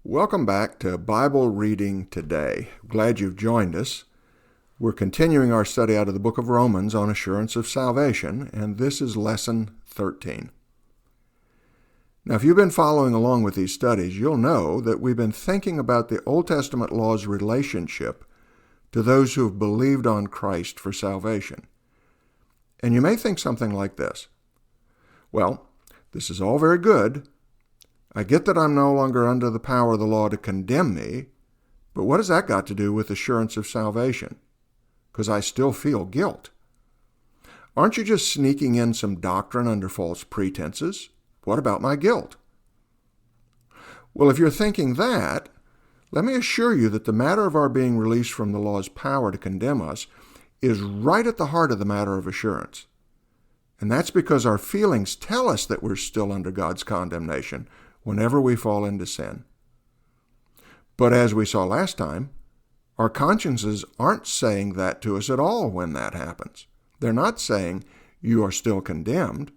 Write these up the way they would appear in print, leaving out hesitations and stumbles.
Welcome back to Bible Reading Today. Glad you've joined us. We're continuing our study out of the book of Romans on assurance of salvation, and this is Lesson 13. Now, if you've been following along with these studies, you'll know that we've been thinking about the Old Testament law's relationship to those who have believed on Christ for salvation. And you may think something like this. Well, this is all very good. I get that I'm no longer under the power of the law to condemn me, but what has that got to do with assurance of salvation? Because I still feel guilt. Aren't you just sneaking in some doctrine under false pretenses? What about my guilt? Well, if you're thinking that, let me assure you that the matter of our being released from the law's power to condemn us is right at the heart of the matter of assurance. And that's because our feelings tell us that we're still under God's condemnation whenever we fall into sin. But as we saw last time, our consciences aren't saying that to us at all when that happens. They're not saying, you are still condemned,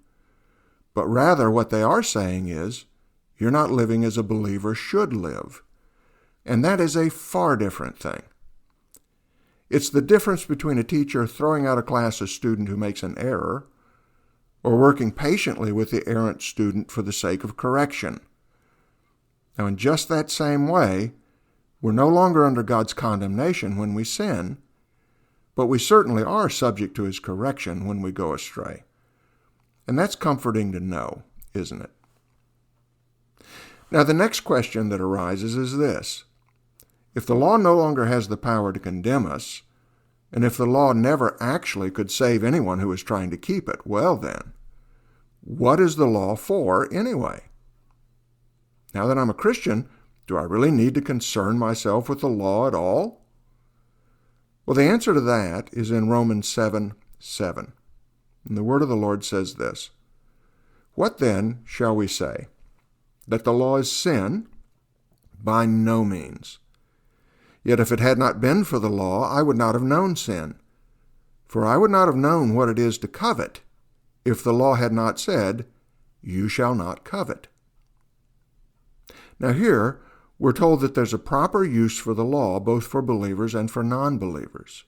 but rather what they are saying is, you're not living as a believer should live. And that is a far different thing. It's the difference between a teacher throwing out of class a student who makes an error, or working patiently with the errant student for the sake of correction. Now, in just that same way, we're no longer under God's condemnation when we sin, but we certainly are subject to His correction when we go astray. And that's comforting to know, isn't it? Now, the next question that arises is this. If the law no longer has the power to condemn us, and if the law never actually could save anyone who is trying to keep it, well then, what is the law for anyway? Now that I'm a Christian, do I really need to concern myself with the law at all? Well, the answer to that is in Romans 7:7. And the word of the Lord says this, "What then shall we say? That the law is sin? By no means. Yet if it had not been for the law, I would not have known sin. For I would not have known what it is to covet, if the law had not said, 'You shall not covet.'" Now here, we're told that there's a proper use for the law, both for believers and for non-believers.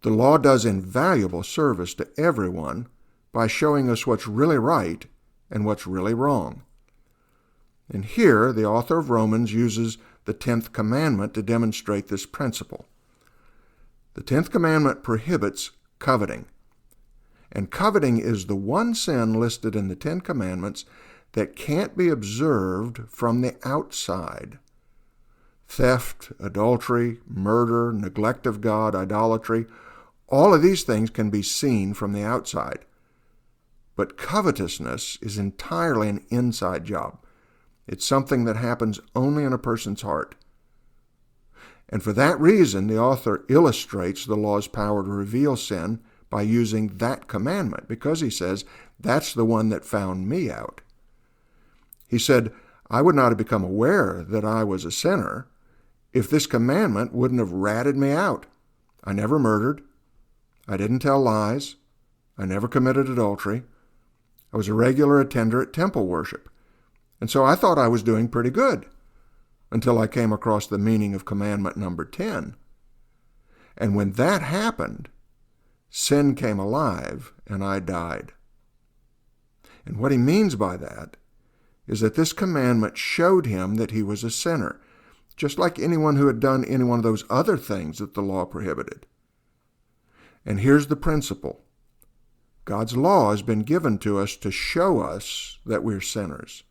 The law does invaluable service to everyone by showing us what's really right and what's really wrong. And here, the author of Romans uses the 10th commandment to demonstrate this principle. The 10th commandment prohibits coveting. And coveting is the one sin listed in the 10 commandments that can't be observed from the outside. Theft, adultery, murder, neglect of God, idolatry, all of these things can be seen from the outside. But covetousness is entirely an inside job. It's something that happens only in a person's heart. And for that reason, the author illustrates the law's power to reveal sin by using that commandment, because he says, that's the one that found me out. He said, I would not have become aware that I was a sinner if this commandment wouldn't have ratted me out. I never murdered. I didn't tell lies. I never committed adultery. I was a regular attender at temple worship. And so I thought I was doing pretty good until I came across the meaning of commandment number 10. And when that happened, sin came alive and I died. And what he means by that is that this commandment showed him that he was a sinner, just like anyone who had done any one of those other things that the law prohibited. And here's the principle. God's law has been given to us to show us that we're sinners.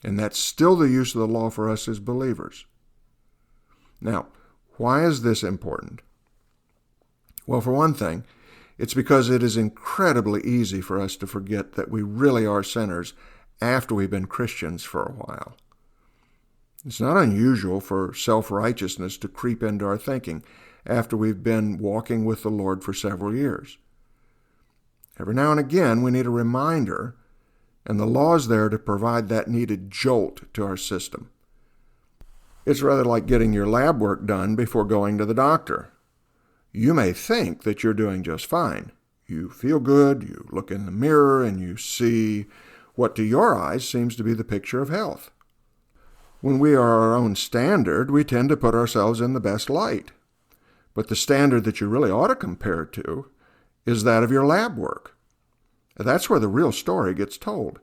And that's still the use of the law for us as believers. Now, why is this important? Well, for one thing, it's because it is incredibly easy for us to forget that we really are sinners after we've been Christians for a while. It's not unusual for self-righteousness to creep into our thinking after we've been walking with the Lord for several years. Every now and again, we need a reminder, and the law is there to provide that needed jolt to our system. It's rather like getting your lab work done before going to the doctor. You may think that you're doing just fine. You feel good, you look in the mirror, and you see what to your eyes seems to be the picture of health. When we are our own standard, we tend to put ourselves in the best light. But the standard that you really ought to compare to is that of your lab work. That's where the real story gets told.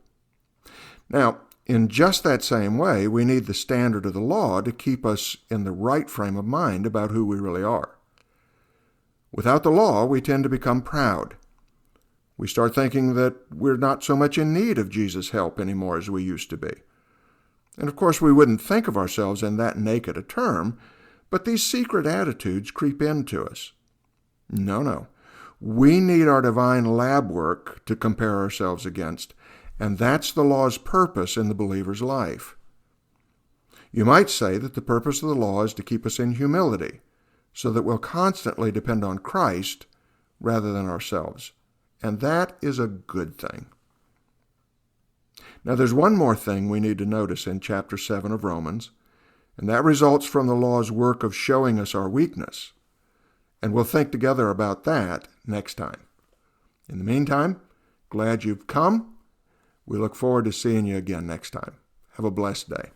Now, in just that same way, we need the standard of the law to keep us in the right frame of mind about who we really are. Without the law, we tend to become proud. We start thinking that we're not so much in need of Jesus' help anymore as we used to be. And of course, we wouldn't think of ourselves in that naked a term, but these secret attitudes creep into us. No. We need our divine lab work to compare ourselves against, and that's the law's purpose in the believer's life. You might say that the purpose of the law is to keep us in humility, so that we'll constantly depend on Christ rather than ourselves. And that is a good thing. Now, there's one more thing we need to notice in chapter 7 of Romans, and that results from the law's work of showing us our weakness. And we'll think together about that next time. In the meantime, glad you've come. We look forward to seeing you again next time. Have a blessed day.